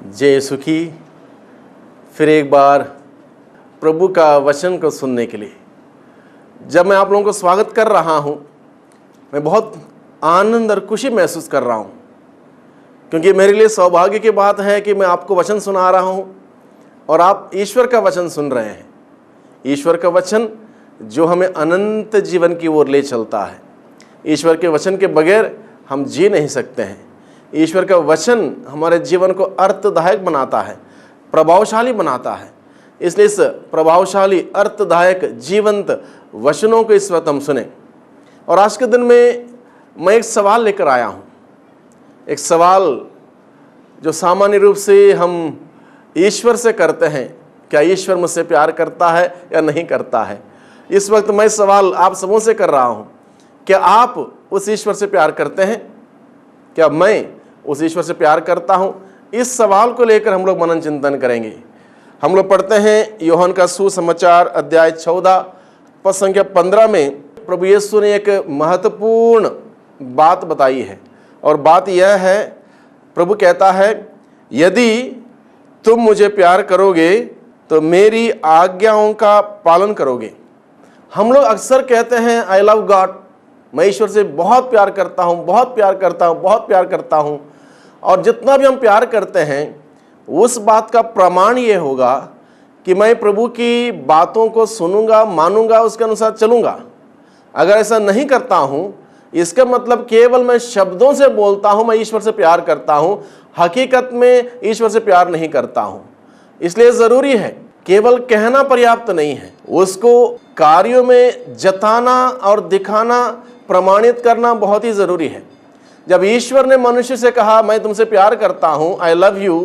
जय यीशु की। फिर एक बार प्रभु का वचन को सुनने के लिए जब मैं आप लोगों को स्वागत कर रहा हूं, मैं बहुत आनंद और खुशी महसूस कर रहा हूं, क्योंकि मेरे लिए सौभाग्य की बात है कि मैं आपको वचन सुना रहा हूं और आप ईश्वर का वचन सुन रहे हैं। ईश्वर का वचन जो हमें अनंत जीवन की ओर ले चलता है। ईश्वर के वचन के बगैर हम जी नहीं सकते हैं। ईश्वर का वचन हमारे जीवन को अर्थदायक बनाता है, प्रभावशाली बनाता है। इसलिए इस प्रभावशाली, अर्थदायक, जीवंत वचनों को इस वक्त हम सुने। और आज के दिन में मैं एक सवाल लेकर आया हूँ, एक सवाल जो सामान्य रूप से हम ईश्वर से करते हैं, क्या ईश्वर मुझसे प्यार करता है या नहीं करता है। इस वक्त मैं सवाल आप सबों से कर रहा हूँ, क्या आप उस ईश्वर से प्यार करते हैं? क्या मैं उस ईश्वर से प्यार करता हूं? इस सवाल को लेकर हम लोग मनन चिंतन करेंगे। हम लोग पढ़ते हैं यूहन्ना का सुसमाचार अध्याय 14 पद संख्या 15 में प्रभु यीशु ने एक महत्वपूर्ण बात बताई है। और बात यह है, प्रभु कहता है, यदि तुम मुझे प्यार करोगे तो मेरी आज्ञाओं का पालन करोगे। हम लोग अक्सर कहते हैं आई लव गॉड, मैं ईश्वर से बहुत प्यार करता हूँ, बहुत प्यार करता हूँ, बहुत प्यार करता हूँ। और जितना भी हम प्यार करते हैं उस बात का प्रमाण ये होगा कि मैं प्रभु की बातों को सुनूंगा, मानूंगा, उसके अनुसार चलूंगा। अगर ऐसा नहीं करता हूँ, इसका मतलब केवल मैं शब्दों से बोलता हूँ मैं ईश्वर से प्यार करता हूँ, हकीकत में ईश्वर से प्यार नहीं करता हूँ। इसलिए ज़रूरी है, केवल कहना पर्याप्त नहीं है, उसको कार्यों में जताना और दिखाना, प्रमाणित करना बहुत ही ज़रूरी है। जब ईश्वर ने मनुष्य से कहा मैं तुमसे प्यार करता हूँ, आई लव यू,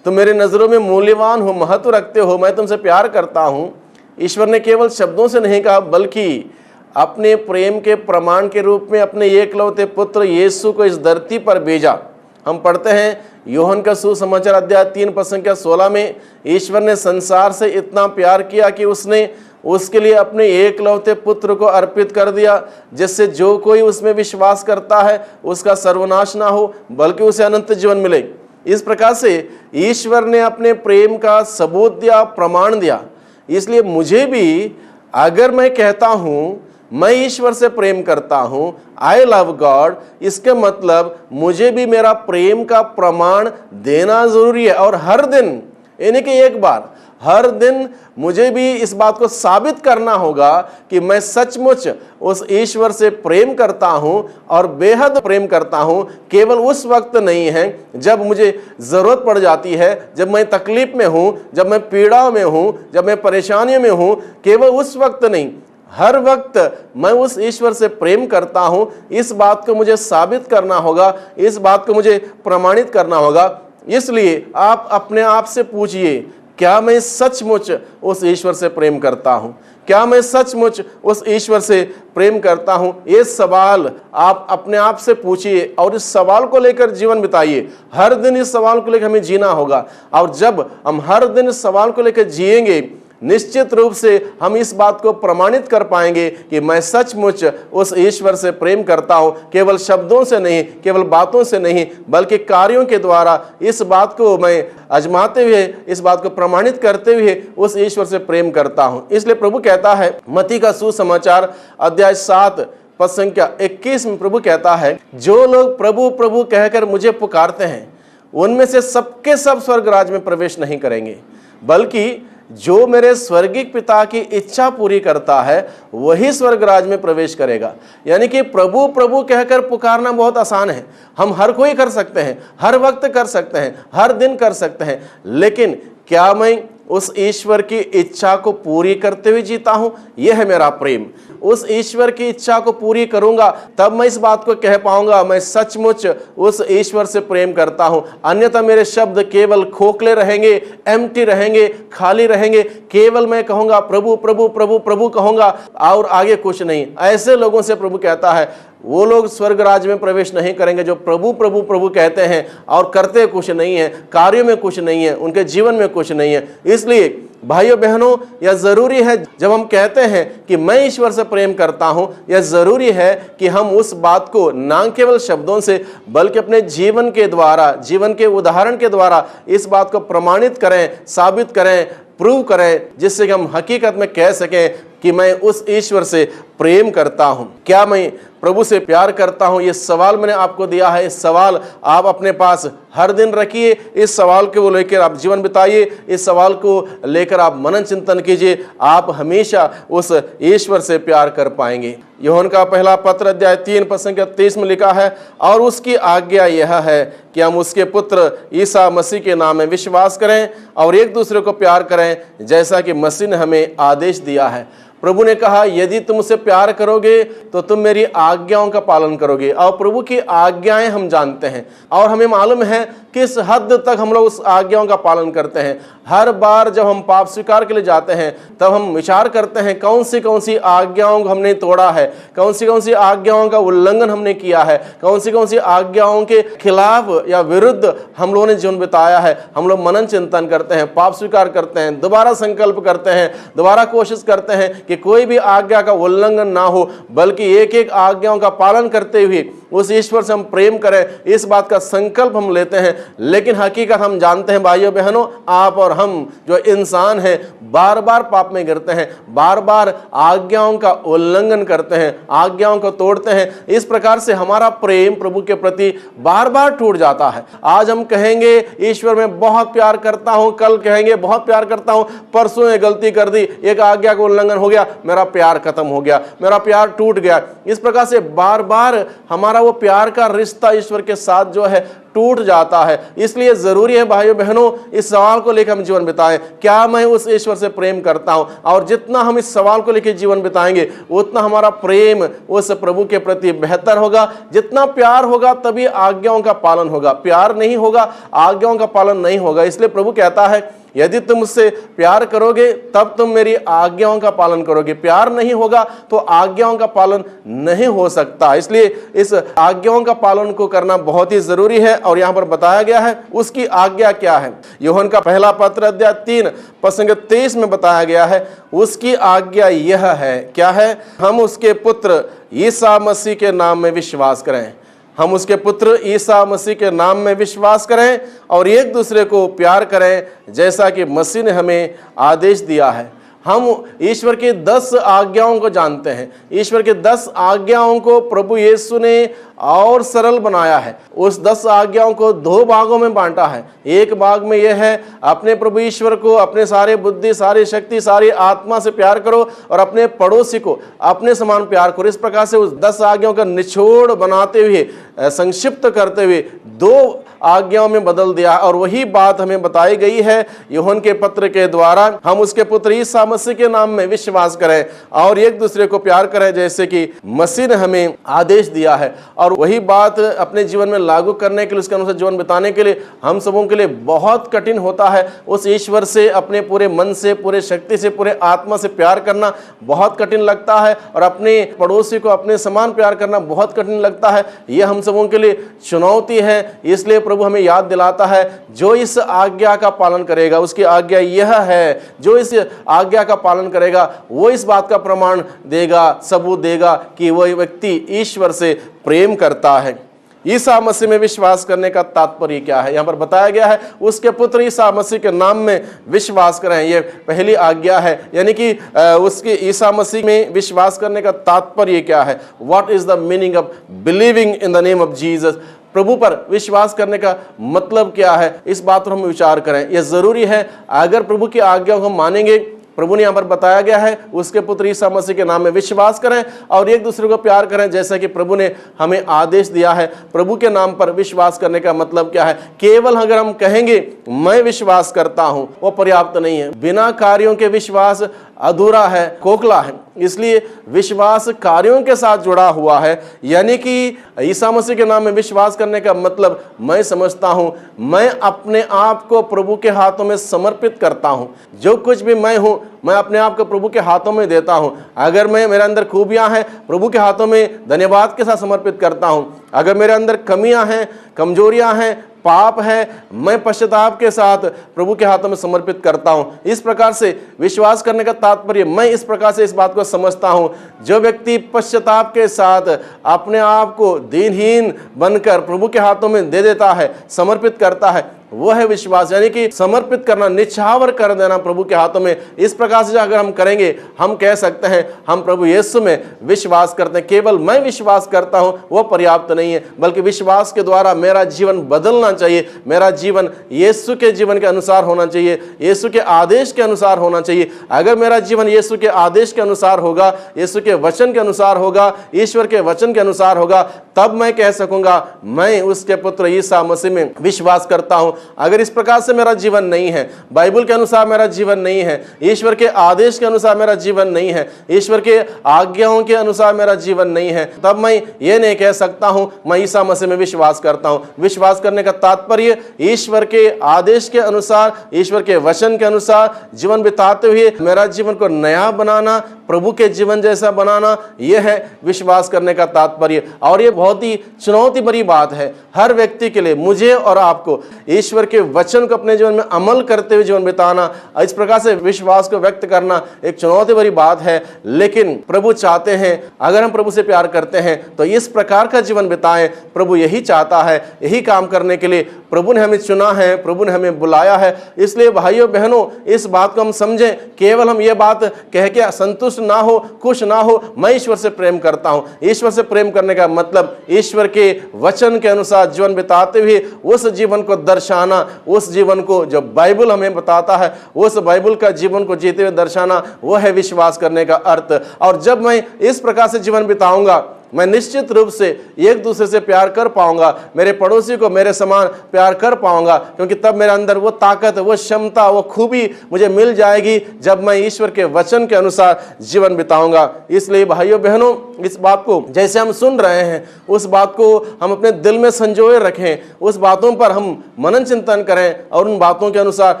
तुम मेरे नज़रों में मूल्यवान हो, महत्व रखते हो, मैं तुमसे प्यार करता हूँ, ईश्वर ने केवल शब्दों से नहीं कहा, बल्कि अपने प्रेम के प्रमाण के रूप में अपने एकलौते पुत्र यीशु को इस धरती पर भेजा। हम पढ़ते हैं यूहन्ना का सुसमाचार अध्याय 3 पद संख्या 16 में, ईश्वर ने संसार से इतना प्यार किया कि उसने उसके लिए अपने एकलौते पुत्र को अर्पित कर दिया, जिससे जो कोई उसमें विश्वास करता है उसका सर्वनाश ना हो बल्कि उसे अनंत जीवन मिले। इस प्रकार से ईश्वर ने अपने प्रेम का सबूत दिया, प्रमाण दिया। इसलिए मुझे भी, अगर मैं कहता हूँ मैं ईश्वर से प्रेम करता हूँ, आई लव गॉड, इसके मतलब मुझे भी मेरा प्रेम का प्रमाण देना जरूरी है। और हर दिन, यानी कि एक बार, हर दिन मुझे भी इस बात को साबित करना होगा कि मैं सचमुच उस ईश्वर से प्रेम करता हूं और बेहद प्रेम करता हूं। केवल उस वक्त नहीं है जब मुझे ज़रूरत पड़ जाती है, जब मैं तकलीफ में हूं, जब मैं पीड़ा में हूं, जब मैं परेशानियों में हूं, केवल उस वक्त नहीं, हर वक्त मैं उस ईश्वर से प्रेम करता हूं। इस बात को मुझे साबित करना होगा, इस बात को मुझे प्रमाणित करना होगा। इसलिए आप अपने आप से पूछिए, क्या मैं सचमुच उस ईश्वर से प्रेम करता हूं? क्या मैं सचमुच उस ईश्वर से प्रेम करता हूं? ये सवाल आप अपने आप से पूछिए और इस सवाल को लेकर जीवन बिताइए। हर दिन इस सवाल को लेकर हमें जीना होगा। और जब हम हर दिन इस सवाल को लेकर जिएंगे, निश्चित रूप से हम इस बात को प्रमाणित कर पाएंगे कि मैं सचमुच उस ईश्वर से प्रेम करता हूं। केवल शब्दों से नहीं, केवल बातों से नहीं, बल्कि कार्यों के द्वारा इस बात को मैं आजमाते हुए, इस बात को प्रमाणित करते हुए उस ईश्वर से प्रेम करता हूं। इसलिए प्रभु कहता है मत्ती का सुसमाचार अध्याय 7 पद संख्या 21 में प्रभु कहता है, जो लोग प्रभु प्रभु कहकर मुझे पुकारते हैं उनमें से सबके सब स्वर्ग राज्य में प्रवेश नहीं करेंगे, बल्कि जो मेरे स्वर्गीय पिता की इच्छा पूरी करता है वही स्वर्ग राज में प्रवेश करेगा। यानी कि प्रभु प्रभु कहकर पुकारना बहुत आसान है, हम हर कोई कर सकते हैं, हर वक्त कर सकते हैं, हर दिन कर सकते हैं। लेकिन क्या मैं उस ईश्वर की इच्छा को पूरी करते हुए जीता हूं? यह है मेरा प्रेम। उस ईश्वर की इच्छा को पूरी करूंगा तब मैं इस बात को कह पाऊंगा मैं सचमुच उस ईश्वर से प्रेम करता हूं। अन्यथा मेरे शब्द केवल खोखले रहेंगे, एम्प्टी रहेंगे, खाली रहेंगे। केवल मैं कहूंगा प्रभु प्रभु प्रभु प्रभु कहूंगा और आगे कुछ नहीं। ऐसे लोगों से प्रभु कहता है वो लोग स्वर्ग राज्य में प्रवेश नहीं करेंगे जो प्रभु प्रभु प्रभु कहते हैं और करते कुछ नहीं है, कार्यों में कुछ नहीं है, उनके जीवन में कुछ नहीं है। इसलिए भाइयों बहनों, यह जरूरी है जब हम कहते हैं कि मैं ईश्वर से प्रेम करता हूं, यह जरूरी है कि हम उस बात को ना केवल शब्दों से बल्कि अपने जीवन के द्वारा, जीवन के उदाहरण के द्वारा इस बात को प्रमाणित करें, साबित करें, प्रूव करें, जिससे कि हम हकीकत में कह सकें कि मैं उस ईश्वर से प्रेम करता हूं। क्या मैं प्रभु से प्यार करता हूं? ये सवाल मैंने आपको दिया है। इस सवाल आप अपने पास हर दिन रखिए। इस सवाल को लेकर आप जीवन बिताइए। इस सवाल को लेकर आप मनन चिंतन कीजिए। आप हमेशा उस ईश्वर से प्यार कर पाएंगे। यूहन्ना का पहला पत्र अध्याय 3 पद संख्या 23 में लिखा है, और उसकी आज्ञा यह है कि हम उसके पुत्र ईसा मसीह के नाम में विश्वास करें और एक दूसरे को प्यार करें, जैसा कि मसीह ने हमें आदेश दिया है। प्रभु ने कहा, यदि तुम उसे प्यार करोगे तो तुम मेरी आज्ञाओं का पालन करोगे। और प्रभु की आज्ञाएं हम जानते हैं और हमें मालूम है किस हद तक हम लोग उस आज्ञाओं का पालन करते हैं। हर बार जब हम पाप स्वीकार के लिए जाते हैं तब हम विचार करते हैं कौन सी आज्ञाओं को हमने तोड़ा है, कौन सी आज्ञाओं का उल्लंघन हमने किया है, कौन सी आज्ञाओं के खिलाफ या विरुद्ध हम लोगों ने जीवन बिताया है। हम लोग मनन चिंतन करते हैं, पाप स्वीकार करते हैं, दोबारा संकल्प करते हैं, दोबारा कोशिश करते हैं कि कोई भी आज्ञा का उल्लंघन ना हो, बल्कि एक एक आज्ञाओं का पालन करते हुए उस ईश्वर से हम प्रेम करें, इस बात का संकल्प हम लेते हैं। लेकिन हकीकत हम जानते हैं भाइयों बहनों, आप और हम जो इंसान हैं बार बार पाप में गिरते हैं, बार बार आज्ञाओं का उल्लंघन करते हैं, आज्ञाओं को तोड़ते हैं। इस प्रकार से हमारा प्रेम प्रभु के प्रति बार बार टूट जाता है। आज हम कहेंगे ईश्वर मैं बहुत प्यार करता हूं, कल कहेंगे बहुत प्यार करता हूं, परसों ये गलती कर दी, एक आज्ञा का उल्लंघन हो गया, मेरा प्यार खत्म हो गया, मेरा प्यार टूट गया। इस प्रकार से बार बार हमारा वो प्यार का रिश्ता ईश्वर के साथ जो है टूट जाता है। इसलिए जरूरी है भाइयों बहनों, इस सवाल को लेकर हम जीवन बिताएं, क्या मैं उस ईश्वर से प्रेम करता हूं? और जितना हम इस सवाल को लेकर जीवन बिताएंगे उतना हमारा प्रेम उस प्रभु के प्रति बेहतर होगा। जितना प्यार होगा तभी आज्ञाओं का पालन होगा, प्यार नहीं होगा आज्ञाओं का पालन नहीं होगा। इसलिए प्रभु कहता है, यदि तुम मुझसे प्यार करोगे तब तुम मेरी आज्ञाओं का पालन करोगे। प्यार नहीं होगा तो आज्ञाओं का पालन नहीं हो सकता। इसलिए इस आज्ञाओं का पालन को करना बहुत ही जरूरी है। और यहां पर बताया गया है उसकी आज्ञा क्या है। यूहन्ना का पहला पत्र अध्याय 3 पद संख्या 23 में बताया गया है, उसकी आज्ञा यह है, क्या है? हम उसके पुत्र ईसा मसीह के नाम में विश्वास करें। हम उसके पुत्र ईसा मसीह के नाम में विश्वास करें और एक दूसरे को प्यार करें, जैसा कि मसीह ने हमें आदेश दिया है। हम ईश्वर की 10 आज्ञाओं को जानते हैं। ईश्वर के 10 आज्ञाओं को प्रभु यीशु ने और सरल बनाया है। उस 10 आज्ञाओं को 2 भागों में बांटा है। एक भाग में यह है, अपने प्रभु ईश्वर को अपने सारे बुद्धि, सारी शक्ति, सारी आत्मा से प्यार करो और अपने पड़ोसी को अपने समान प्यार करो। इस प्रकार से उस 10 आज्ञाओं का निचोड़ बनाते हुए, संक्षिप्त करते हुए 2 आज्ञाओं में बदल दिया। और वही बात हमें बताई गई है यूहन्ना के पत्र के द्वारा, हम उसके पुत्र ईसा मसीह के नाम में विश्वास करें और एक दूसरे को प्यार करें, जैसे कि मसीह ने हमें आदेश दिया है। और वही बात अपने जीवन में लागू करने के लिए, उसके अनुसार जीवन बिताने के लिए हम सबों के लिए बहुत कठिन होता है। उस ईश्वर से अपने पूरे मन से, पूरे शक्ति से, पूरे आत्मा से प्यार करना बहुत कठिन लगता है और अपने पड़ोसी को अपने समान प्यार करना बहुत कठिन लगता है। यह हम सबों के लिए चुनौती है। इसलिए प्रभु हमें याद दिलाता है, जो इस आज्ञा का पालन करेगा, उसकी आज्ञा यह है, जो इस आज्ञा का पालन करेगा वो इस बात का प्रमाण देगा, सबूत देगा कि वह व्यक्ति ईश्वर से प्रेम करता है। ईसा मसीह में विश्वास करने का तात्पर्य क्या है? यहाँ पर बताया गया है, उसके पुत्र ईसा मसीह के नाम में विश्वास करें। ये पहली आज्ञा है, यानी कि उसके ईसा मसीह में विश्वास करने का तात्पर्य क्या है? What is the meaning of believing in the name of Jesus? प्रभु पर विश्वास करने का मतलब क्या है? इस बात पर हम विचार करें। यह जरूरी है। अगर प्रभु की आज्ञा को हम मानेंगे, प्रभु ने यहाँ पर बताया गया है उसके पुत्र ईसा मसीह के नाम में विश्वास करें और एक दूसरे को प्यार करें, जैसा कि प्रभु ने हमें आदेश दिया है। प्रभु के नाम पर विश्वास करने का मतलब क्या है? केवल अगर हम कहेंगे मैं विश्वास करता हूं, वो पर्याप्त नहीं है। बिना कार्यों के विश्वास अधूरा है, खोखला है। इसलिए विश्वास कार्यों के साथ जुड़ा हुआ है। यानी कि ईसा मसीह के नाम में विश्वास करने का मतलब मैं समझता हूं, मैं अपने आप को प्रभु के हाथों में समर्पित करता हूं। जो कुछ भी मैं हूं, मैं अपने आप को प्रभु के हाथों में देता हूं। अगर मेरे अंदर खूबियां हैं, प्रभु के हाथों में धन्यवाद के साथ समर्पित करता हूं। अगर मेरे अंदर कमियां हैं, कमजोरियां हैं, पाप है, मैं पश्चाताप के साथ प्रभु के हाथों में समर्पित करता हूं। इस प्रकार से विश्वास करने का तात्पर्य, मैं इस प्रकार से इस बात को समझता हूं, जो व्यक्ति पश्चाताप के साथ अपने आप को दीनहीन बनकर प्रभु के हाथों में दे देता है, समर्पित करता है, वो है विश्वास। यानी कि समर्पित करना, निछावर कर देना प्रभु के हाथों में। इस प्रकार से अगर हम करेंगे, हम कह सकते हैं हम प्रभु यीशु में विश्वास करते हैं। केवल मैं विश्वास करता हूं वो पर्याप्त नहीं है, बल्कि विश्वास के द्वारा मेरा जीवन बदलना चाहिए। मेरा जीवन यीशु के जीवन के अनुसार होना चाहिए, यीशु के आदेश के अनुसार होना चाहिए। अगर मेरा जीवन यीशु के आदेश के अनुसार होगा, यीशु के वचन के अनुसार होगा, ईश्वर के वचन के अनुसार होगा, तब मैं कह सकूंगा मैं उसके पुत्र ईसा मसीह में विश्वास करता हूं। अगर इस प्रकार से मेरा जीवन नहीं है, बाइबल के अनुसार मेरा जीवन नहीं है, ईश्वर के आदेश के अनुसार मेरा जीवन नहीं है, ईश्वर के आज्ञाओं के अनुसार मेरा जीवन नहीं है, तब मैं ये नहीं कह सकता हूं मैं ईसा मसीह में विश्वास करता हूं। विश्वास करने का तात्पर्य ईश्वर के आदेश के अनुसार, ईश्वर के वचन के अनुसार जीवन बिताते हुए मेरा जीवन को नया बनाना, प्रभु के जीवन जैसा बनाना, यह है विश्वास करने का तात्पर्य। और यह बहुत ही चुनौती भरी बात है हर व्यक्ति के लिए, मुझे और आपको, ईश्वर के वचन को अपने जीवन में अमल करते हुए जीवन बिताना, इस प्रकार से विश्वास को व्यक्त करना एक चुनौती भरी बात है। लेकिन प्रभु चाहते हैं, अगर हम प्रभु से प्यार करते हैं तो इस प्रकार का जीवन बिताएं। प्रभु यही चाहता है, यही काम करने के लिए प्रभु ने हमें चुना है, प्रभु ने हमें बुलाया है। इसलिए भाइयों बहनों, इस बात को हम समझें। केवल हम ये बात कह के संतुष्ट ना हो, खुश ना हो, मैं ईश्वर से प्रेम करता हूं। ईश्वर से प्रेम करने का मतलब ईश्वर के वचन के अनुसार जीवन बिताते हुए उस जीवन को दर्शाना, उस जीवन को जो बाइबल हमें बताता है, उस बाइबल का जीवन को जीते हुए दर्शाना, वो है विश्वास करने का अर्थ। और जब मैं इस प्रकार से जीवन बिताऊंगा, मैं निश्चित रूप से एक दूसरे से प्यार कर पाऊंगा, मेरे पड़ोसी को मेरे समान प्यार कर पाऊंगा, क्योंकि तब मेरे अंदर वो ताकत, वो क्षमता, वो खूबी मुझे मिल जाएगी जब मैं ईश्वर के वचन के अनुसार जीवन बिताऊंगा। इसलिए भाइयों बहनों, इस बात को जैसे हम सुन रहे हैं, उस बात को हम अपने दिल में संजोए रखें, उस बातों पर हम मनन चिंतन करें और उन बातों के अनुसार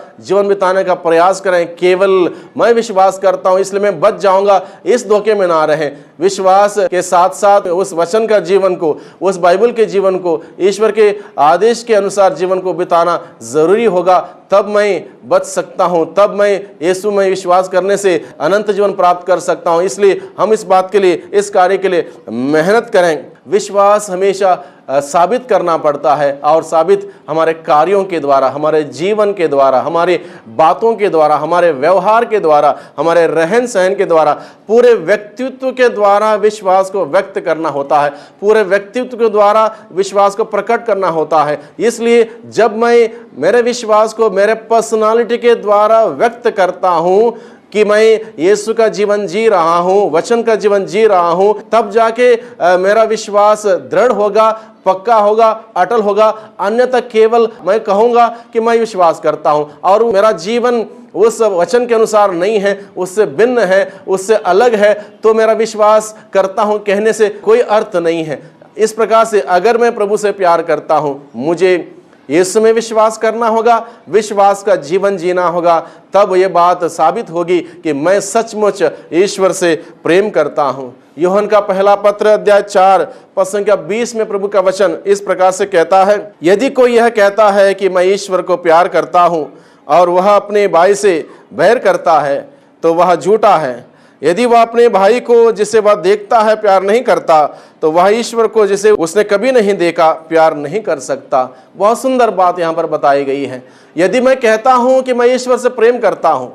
जीवन बिताने का प्रयास करें। केवल मैं विश्वास करता हूं इसलिए मैं बच जाऊंगा, इस धोखे में ना रहें। विश्वास के साथ साथ उस वचन का जीवन को, उस बाइबल के जीवन को, ईश्वर के आदेश के अनुसार जीवन को बिताना जरूरी होगा। तब मैं बच सकता हूं, तब मैं यीशु में विश्वास करने से अनंत जीवन प्राप्त कर सकता हूं। इसलिए हम इस बात के लिए, इस कार्य के लिए मेहनत करें। विश्वास हमेशा साबित करना पड़ता है, और साबित हमारे कार्यों के द्वारा, हमारे जीवन के द्वारा, हमारी बातों के द्वारा, हमारे व्यवहार के द्वारा, हमारे रहन सहन के द्वारा, पूरे व्यक्तित्व के द्वारा विश्वास को व्यक्त करना होता है, पूरे व्यक्तित्व के द्वारा विश्वास को प्रकट करना होता है। इसलिए जब मैं मेरे विश्वास को मेरे पर्सनालिटी के द्वारा व्यक्त करता हूं कि मैं यीशु का जीवन जी रहा हूं, वचन का जीवन जी रहा हूं, तब जाके मेरा विश्वास दृढ़ होगा, पक्का होगा, अटल होगा। अन्यथा केवल मैं कहूंगा कि मैं विश्वास करता हूं और मेरा जीवन उस वचन के अनुसार नहीं है, उससे भिन्न है, उससे अलग है, तो मेरा विश्वास करता हूं कहने से कोई अर्थ नहीं है। इस प्रकार से अगर मैं प्रभु से प्यार करता हूं, मुझे यीशु में विश्वास करना होगा, विश्वास का जीवन जीना होगा, तब ये बात साबित होगी कि मैं सचमुच ईश्वर से प्रेम करता हूं। यूहन्ना का पहला पत्र अध्याय 4 पद संख्या 20 में प्रभु का वचन इस प्रकार से कहता है, यदि कोई यह कहता है कि मैं ईश्वर को प्यार करता हूं और वह अपने भाई से बैर करता है तो वह झूठा है। यदि वह अपने भाई को जिसे वह देखता है प्यार नहीं करता, तो वह ईश्वर को जिसे उसने कभी नहीं देखा प्यार नहीं कर सकता। बहुत सुंदर बात यहाँ पर बताई गई है। यदि मैं कहता हूं कि मैं ईश्वर से प्रेम करता हूं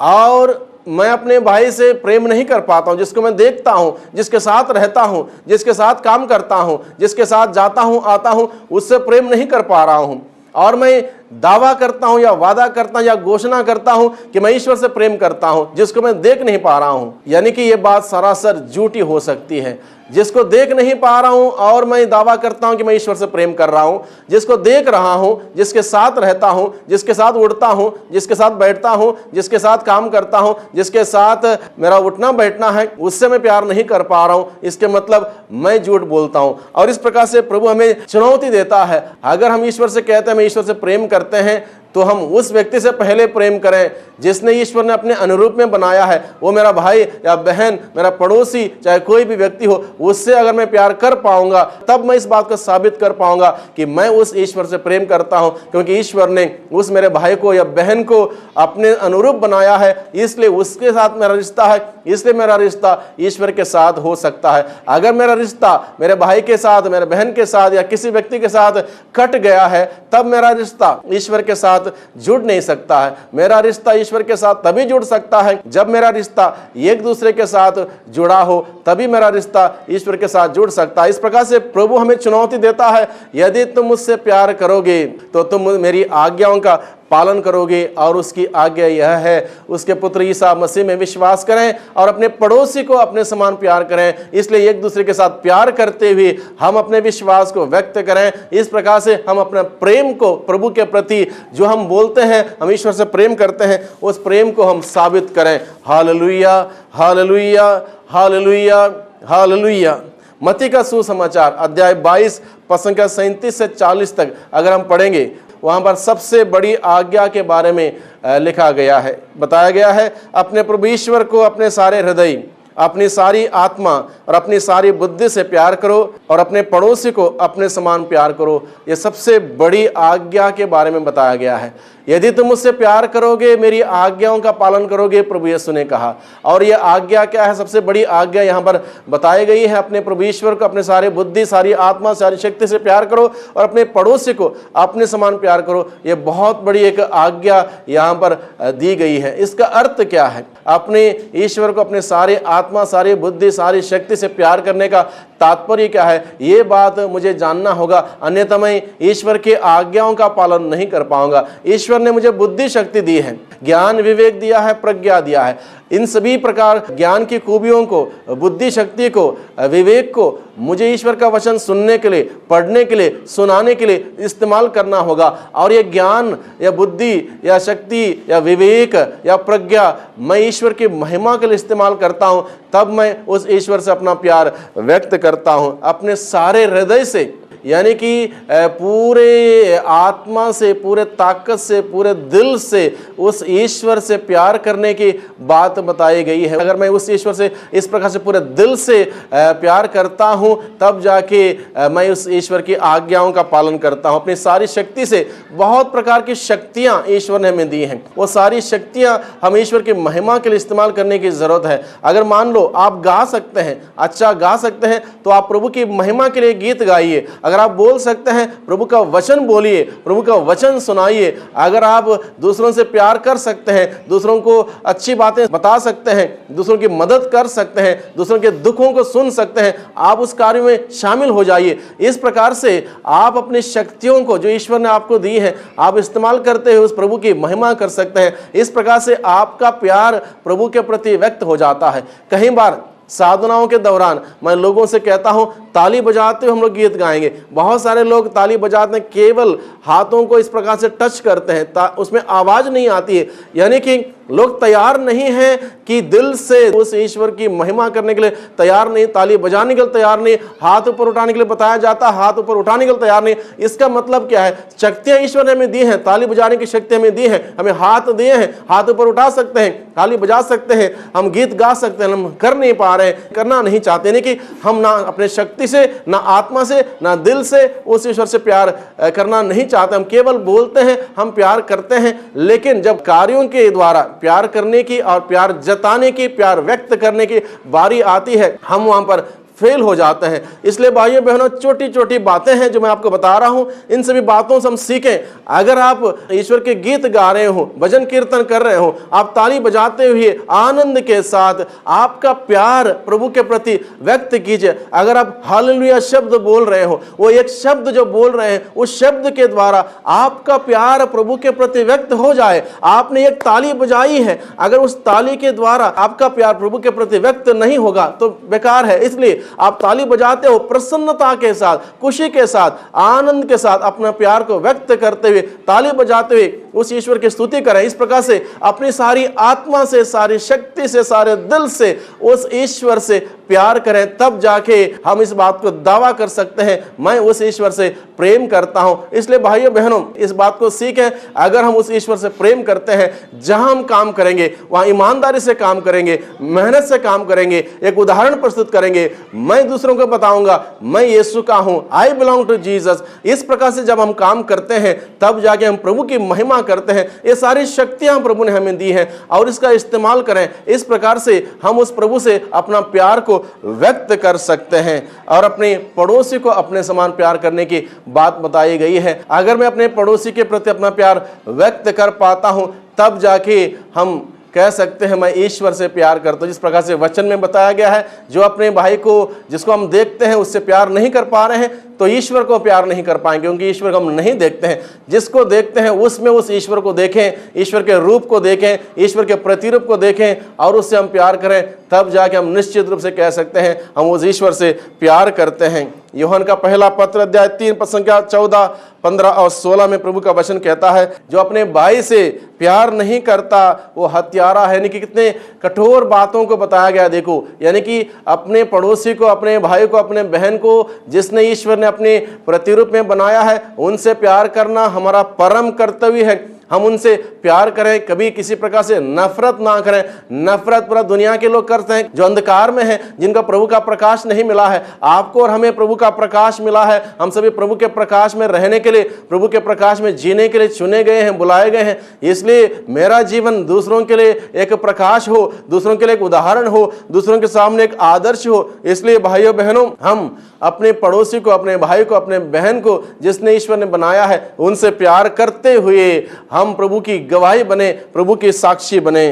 और मैं अपने भाई से प्रेम नहीं कर पाता हूं, जिसको मैं देखता हूं, जिसके साथ रहता हूं, जिसके साथ काम करता हूं, जिसके साथ जाता हूं आता हूं, उससे प्रेम नहीं कर पा रहा हूं, और मैं दावा करता हूं या वादा करता हूं या घोषणा करता हूं कि मैं ईश्वर से प्रेम करता हूं, जिसको मैं देख नहीं पा रहा हूं, यानी कि यह बात सरासर झूठी हो सकती है। जिसको देख नहीं पा रहा हूं और मैं दावा करता हूं कि मैं ईश्वर से प्रेम कर रहा हूं, जिसको देख रहा हूं, जिसके साथ रहता हूं, जिसके साथ उड़ता हूं, जिसके साथ बैठता हूं, जिसके साथ काम करता हूं, जिसके साथ मेरा उठना बैठना है, उससे मैं प्यार नहीं कर पा रहा हूं, इसके मतलब मैं झूठ बोलता हूं। और इस प्रकार से प्रभु हमें चुनौती देता है। अगर हम ईश्वर से कहते हैं मैं ईश्वर से प्रेम करते हैं, तो हम उस व्यक्ति से पहले प्रेम करें जिसने ईश्वर ने अपने अनुरूप में बनाया है। वो मेरा भाई या बहन, मेरा पड़ोसी, चाहे कोई भी व्यक्ति हो, उससे अगर मैं प्यार कर पाऊंगा तब मैं इस बात को साबित कर पाऊंगा कि मैं उस ईश्वर से प्रेम करता हूं, क्योंकि ईश्वर ने उस मेरे भाई को या बहन को अपने अनुरूप बनाया है, इसलिए उसके साथ मेरा रिश्ता है, इसलिए मेरा रिश्ता ईश्वर के साथ हो सकता है। अगर मेरा रिश्ता मेरे भाई के साथ, मेरे बहन के साथ या किसी व्यक्ति के साथ कट गया है, तब मेरा रिश्ता ईश्वर के साथ जुड़ नहीं सकता है। मेरा रिश्ता ईश्वर के साथ तभी जुड़ सकता है जब मेरा रिश्ता एक दूसरे के साथ जुड़ा हो, तभी मेरा रिश्ता ईश्वर के साथ जुड़ सकता है। इस प्रकार से प्रभु हमें चुनौती देता है, यदि तुम मुझसे प्यार करोगे तो तुम मेरी आज्ञाओं का पालन करोगे, और उसकी आज्ञा यह है, उसके पुत्र ईसा मसीह में विश्वास करें और अपने पड़ोसी को अपने समान प्यार करें। इसलिए एक दूसरे के साथ प्यार करते हुए हम अपने विश्वास को व्यक्त करें। इस प्रकार से हम अपने प्रेम को प्रभु के प्रति, जो हम बोलते हैं हम ईश्वर से प्रेम करते हैं, उस प्रेम को हम साबित करें। Hallelujah, hallelujah, hallelujah, hallelujah. मत्ती का सुसमाचार अध्याय 22 पद संख्या 37 से 40 तक अगर हम पढ़ेंगे, वहाँ पर सबसे बड़ी आज्ञा के बारे में लिखा गया है, बताया गया है, अपने प्रभु ईश्वर को अपने सारे हृदय, अपनी सारी आत्मा और अपनी सारी बुद्धि से प्यार करो और अपने पड़ोसी को अपने समान प्यार करो। ये सबसे बड़ी आज्ञा के बारे में बताया गया है। यदि तुम मुझसे प्यार करोगे, मेरी आज्ञाओं का पालन करोगे, प्रभु यीशु ने कहा। और ये आज्ञा क्या है? सबसे बड़ी आज्ञा यहाँ पर बताई गई है, अपने प्रभु ईश्वर को अपने सारे बुद्धि, सारी आत्मा, सारी शक्ति से प्यार करो और अपने पड़ोसी को अपने समान प्यार करो। ये बहुत बड़ी एक आज्ञा यहाँ पर दी गई है। इसका अर्थ क्या है? अपने ईश्वर को अपने सारे आत्मा, सारी बुद्धि, सारी शक्ति से प्यार करने का तात्पर्य क्या है? ये बात मुझे जानना होगा, अन्यथा मैं ईश्वर की आज्ञाओं का पालन नहीं कर पाऊंगा। ईश्वर ने मुझे बुद्धि शक्ति दी है, ज्ञान विवेक दिया है, प्रज्ञा दिया है। इन सभी प्रकार ज्ञान की खूबियों को, बुद्धि शक्ति को, विवेक को मुझे ईश्वर का वचन सुनने के लिए, पढ़ने के लिए, सुनाने के लिए इस्तेमाल करना होगा। और ये ज्ञान या बुद्धि या शक्ति या विवेक या प्रज्ञा मैं ईश्वर की महिमा के लिए इस्तेमाल करता हूँ, तब मैं उस ईश्वर से अपना प्यार व्यक्त करता हूँ अपने सारे हृदय से, यानी कि पूरे आत्मा से, पूरे ताकत से, पूरे दिल से उस ईश्वर से प्यार करने की बात बताई गई है। अगर मैं उस ईश्वर से इस प्रकार से पूरे दिल से प्यार करता हूं, तब जाके मैं उस ईश्वर की आज्ञाओं का पालन करता हूं। अपनी सारी शक्ति से, बहुत प्रकार की शक्तियां ईश्वर ने हमें दी हैं, वो सारी शक्तियां हम ईश्वर की महिमा के लिए इस्तेमाल करने की जरूरत है। अगर मान लो आप गा सकते हैं, अच्छा गा सकते हैं, तो आप प्रभु की महिमा के लिए गीत गाइए। अगर आप बोल सकते हैं, प्रभु का वचन बोलिए, प्रभु का वचन सुनाइए। अगर आप दूसरों से प्यार कर सकते हैं, दूसरों को अच्छी बातें बता सकते हैं, दूसरों की मदद कर सकते हैं, दूसरों के दुखों को सुन सकते हैं, आप उस कार्य में शामिल हो जाइए। इस प्रकार से आप अपनी शक्तियों को जो ईश्वर ने आपको दी है, आप इस्तेमाल करते हुए उस प्रभु की महिमा कर सकते हैं। इस प्रकार से आपका प्यार प्रभु के प्रति व्यक्त हो जाता है। कई बार साधनाओं के दौरान मैं लोगों से कहता हूं, ताली बजाते हुए हम लोग गीत गाएंगे। बहुत सारे लोग ताली बजाते हैं, केवल हाथों को इस प्रकार से टच करते हैं, उसमें आवाज नहीं आती है। यानी कि लोग तैयार नहीं हैं कि दिल से उस ईश्वर की महिमा करने के लिए तैयार नहीं, ताली बजाने के लिए तैयार नहीं, हाथ ऊपर उठाने के लिए बताया जाता, हाथ ऊपर उठाने के लिए तैयार नहीं। इसका मतलब क्या है? शक्तियां ईश्वर ने हमें दी हैं, ताली बजाने की शक्ति हमें दी है, हमें हाथ दिए हैं, हाथ ऊपर उठा सकते हैं, ताली बजा सकते हैं, हम गीत गा सकते हैं, हम कर नहीं पा रहे हैं, करना नहीं चाहते। नहीं कि हम ना अपने शक्ति से, ना आत्मा से, ना दिल से उस ईश्वर से प्यार करना नहीं चाहते। हम केवल बोलते हैं, हम प्यार करते हैं, लेकिन जब कार्यों के द्वारा प्यार करने की और प्यार जताने की, प्यार व्यक्त करने की बारी आती है, हम वहां पर फेल हो जाते हैं। इसलिए भाइयों बहनों, छोटी छोटी बातें हैं जो मैं आपको बता रहा हूं, इन सभी बातों से हम सीखें। अगर आप ईश्वर के गीत गा रहे हो, भजन कीर्तन कर रहे हो, आप ताली बजाते हुए आनंद के साथ आपका प्यार प्रभु के प्रति व्यक्त कीजिए। अगर आप हालेलुया शब्द बोल रहे हो, वो एक शब्द जो बोल रहे हैं, उस शब्द के द्वारा आपका प्यार प्रभु के प्रति व्यक्त हो जाए। आपने एक ताली बजाई है, अगर उस ताली के द्वारा आपका प्यार प्रभु के प्रति व्यक्त नहीं होगा तो बेकार है। इसलिए आप ताली बजाते हो, प्रसन्नता के साथ, खुशी के साथ, आनंद के साथ अपना प्यार को व्यक्त करते हुए, ताली बजाते हुए उस ईश्वर की स्तुति करें। इस प्रकार से अपनी सारी आत्मा से, सारी शक्ति से, सारे दिल से उस ईश्वर से प्यार करें, तब जाके हम इस बात को दावा कर सकते हैं मैं उस ईश्वर से प्रेम करता हूं। इसलिए भाइयों बहनों, इस बात को सीखें, अगर हम उस ईश्वर से प्रेम करते हैं, जहां हम काम करेंगे वहां ईमानदारी से काम करेंगे, मेहनत से काम करेंगे, एक उदाहरण प्रस्तुत करेंगे, मैं दूसरों को बताऊंगा मैं यीशु का हूं, आई बिलोंग टू जीसस। इस प्रकार से जब हम काम करते हैं तब जाके हम प्रभु की महिमा करते हैं। ये सारी शक्तियां प्रभु ने हमें दी हैं और इसका इस्तेमाल करें। इस प्रकार से हम उस प्रभु से अपना प्यार को व्यक्त कर सकते हैं और अपने पड़ोसी को अपने समान प्यार करने की बात बताई गई है। अगर मैं अपने पड़ोसी के प्रति अपना प्यार व्यक्त कर पाता हूं, तब जाके हम कह सकते हैं मैं ईश्वर से प्यार करता हूं। जिस प्रकार से वचन में बताया गया है, जो अपने भाई को, जिसको हम देखते हैं, उससे प्यार नहीं कर पा रहे हैं, तो ईश्वर को प्यार नहीं कर पाएंगे, क्योंकि ईश्वर को हम नहीं देखते हैं। जिसको देखते हैं उसमें उस ईश्वर को देखें, ईश्वर के रूप को देखें, ईश्वर के प्रतिरूप को देखें और उससे हम प्यार करें, तब जाके हम निश्चित रूप से कह सकते हैं हम उस ईश्वर से प्यार करते हैं। यूहन्ना का पहला पत्र अध्याय 3 पद संख्या 14, 15 और 16 में प्रभु का वचन कहता है, जो अपने भाई से प्यार नहीं करता वो हत्यारा है। यानी कि कितने कठोर बातों को बताया गया। देखो, यानी कि अपने पड़ोसी को, अपने भाई को, अपने बहन को जिसने ईश्वर ने अपने प्रतिरूप में बनाया है, उनसे प्यार करना हमारा परम कर्तव्य है। हम उनसे प्यार करें, कभी किसी प्रकार से नफरत ना करें। नफरत पूरा दुनिया के लोग करते हैं, जो अंधकार में हैं, जिनका प्रभु का प्रकाश नहीं मिला है। आपको और हमें प्रभु का प्रकाश मिला है। हम सभी प्रभु के प्रकाश में रहने के लिए, प्रभु के प्रकाश में जीने के लिए चुने गए हैं, बुलाए गए हैं। इसलिए मेरा जीवन दूसरों के लिए एक प्रकाश हो, दूसरों के लिए एक उदाहरण हो, दूसरों के सामने एक आदर्श हो। इसलिए भाइयों बहनों, हम अपने पड़ोसी को, अपने भाई को, अपने बहन को जिसने ईश्वर ने बनाया है, उनसे प्यार करते हुए हम प्रभु की गवाही बने, प्रभु के साक्षी बने।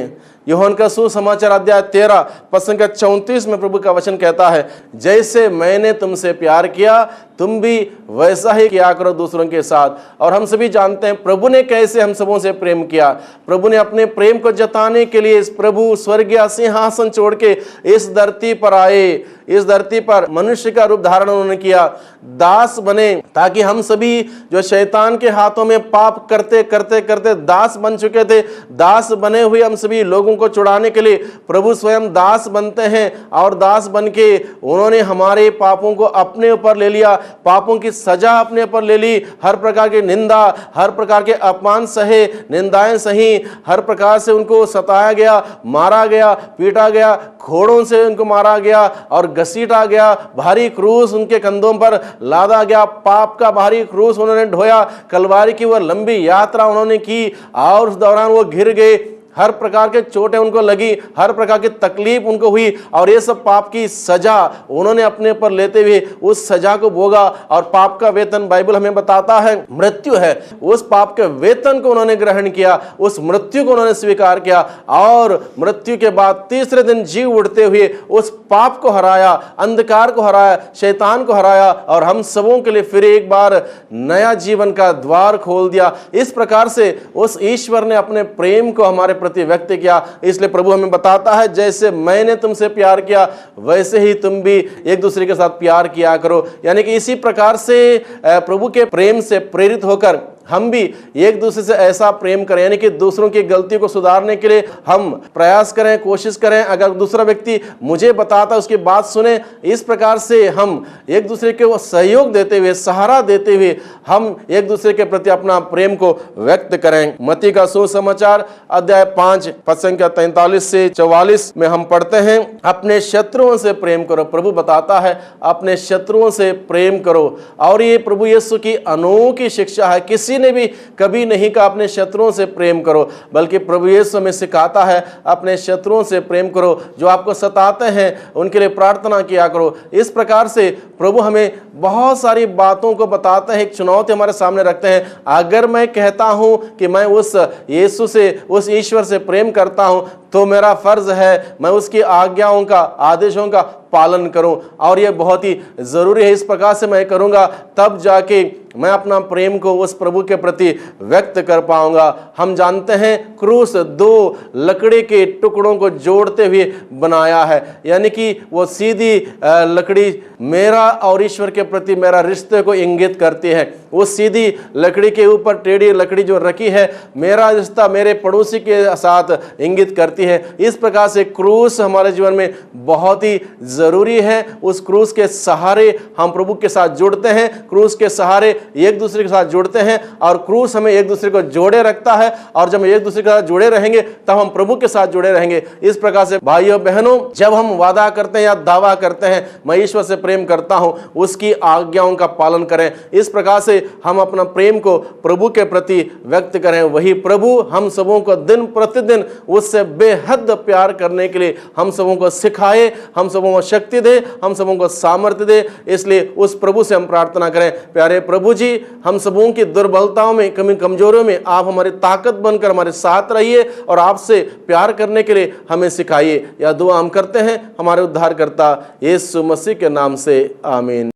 यूहन्ना का सुसमाचार अध्याय 13 पद संख्या 34 में प्रभु का वचन कहता है, जैसे मैंने तुमसे प्यार किया तुम भी वैसा ही किया करो दूसरों के साथ। और हम सभी जानते हैं प्रभु ने कैसे हम सबों से प्रेम किया। प्रभु ने अपने प्रेम को जताने के लिए इस प्रभु स्वर्गीय सिंहासन छोड़ के इस धरती पर आए। इस धरती पर मनुष्य का रूप धारण उन्होंने किया, दास बने, ताकि हम सभी जो शैतान के हाथों में पाप करते करते करते दास बन चुके थे, दास बने हुए हम सभी लोगों को छुड़ाने के लिए प्रभु स्वयं दास बनते हैं। और दास बन के उन्होंने हमारे पापों को अपने ऊपर ले लिया, पापों की सजा अपने ऊपर ले ली, हर प्रकार की निंदा, हर प्रकार के अपमान सहे, निंदाएं सही, हर प्रकार से उनको सताया गया, मारा गया, पीटा गया, घोड़ों से उनको मारा गया और घसीटा गया, भारी क्रूस उनके कंधों पर लादा गया, पाप का भारी क्रूस उन्होंने ढोया, कलवारी की वह लंबी यात्रा उन्होंने की और उस दौरान वो गिर गए, हर प्रकार के चोटें उनको लगी, हर प्रकार की तकलीफ उनको हुई और ये सब पाप की सजा उन्होंने अपने पर लेते हुए उस सजा को भोगा। और पाप का वेतन बाइबल हमें बताता है मृत्यु है। उस पाप के वेतन को उन्होंने ग्रहण किया, उस मृत्यु को उन्होंने स्वीकार किया और मृत्यु के बाद तीसरे दिन जी उठते हुए उस पाप को हराया, अंधकार को हराया, शैतान को हराया और हम सबों के लिए फिर एक बार नया जीवन का द्वार खोल दिया। इस प्रकार से उस ईश्वर ने अपने प्रेम को हमारे प्रति व्यक्त किया। इसलिए प्रभु हमें बताता है, जैसे मैंने तुमसे प्यार किया वैसे ही तुम भी एक दूसरे के साथ प्यार किया करो। यानी कि इसी प्रकार से प्रभु के प्रेम से प्रेरित होकर हम भी एक दूसरे से ऐसा प्रेम करें, यानी कि दूसरों की गलती को सुधारने के लिए हम प्रयास करें, कोशिश करें। अगर दूसरा व्यक्ति मुझे बताता, उसकी बात सुने, इस प्रकार से हम एक दूसरे को सहयोग देते हुए, सहारा देते हुए हम एक दूसरे के प्रति अपना प्रेम को व्यक्त करें। मत्ती का सुसमाचार अध्याय 5 पद संख्या 43 से 44 में हम पढ़ते हैं, अपने शत्रुओं से प्रेम करो। प्रभु बताता है अपने शत्रुओं से प्रेम करो। और ये प्रभु यीशु की अनोखी शिक्षा है। किसी ने भी कभी नहीं कहा अपने शत्रुओं से प्रेम करो, बल्कि प्रभु यीशु हमें सिखाता है अपने शत्रुओं से प्रेम करो, जो आपको सताते हैं उनके लिए प्रार्थना किया करो। इस प्रकार से प्रभु हमें बहुत सारी बातों को बताते हैं, एक चुनौती हमारे सामने रखते हैं। अगर मैं कहता हूं कि मैं उस यीशु से, उस ईश्वर से प्रेम करता हूं, तो मेरा फर्ज है मैं उसकी आज्ञाओं का, आदेशों का पालन करूं। और यह बहुत ही जरूरी है। इस प्रकार से मैं करूंगा तब जाके मैं अपना प्रेम को उस प्रभु के प्रति व्यक्त कर पाऊंगा। हम जानते हैं क्रूस 2 लकड़ी के टुकड़ों को जोड़ते हुए बनाया है, यानी कि वो सीधी लकड़ी मेरा और ईश्वर के प्रति मेरा रिश्ते को इंगित करती है। उस सीधी लकड़ी के ऊपर टेढ़ी लकड़ी जो रखी है, मेरा रिश्ता मेरे पड़ोसी के साथ इंगित करती है। इस प्रकार से क्रूस हमारे जीवन में बहुत ही जरूरी है। उस क्रूस के सहारे हम प्रभु के साथ जुड़ते हैं, क्रूस के सहारे एक दूसरे के साथ जुड़ते हैं और क्रूस हमें एक दूसरे को जोड़े रखता है। और जब हम एक दूसरे के साथ जुड़े रहेंगे तब हम प्रभु के साथ जुड़े रहेंगे। इस प्रकार से भाइयों बहनों, जब हम वादा करते हैं या दावा करते हैं मैं ईश्वर से प्रेम करता हूं, उसकी आज्ञाओं का पालन करें। इस प्रकार से हम अपना प्रेम को प्रभु के प्रति व्यक्त करें। वही प्रभु हम सबों को दिन प्रतिदिन उससे बेहद प्यार करने के लिए हम सबों को सिखाए, हम सबों को शक्ति दे, हम सबों को सामर्थ्य दे। इसलिए उस प्रभु से हम प्रार्थना करें, प्यारे प्रभु जी, हम सबों की दुर्बलताओं में, कमजोरियों में आप हमारी ताकत बनकर हमारे साथ रहिए और आपसे प्यार करने के लिए हमें सिखाइए। यह दुआ हम करते हैं हमारे उद्धारकर्ता यीशु मसीह के नाम से, आमीन।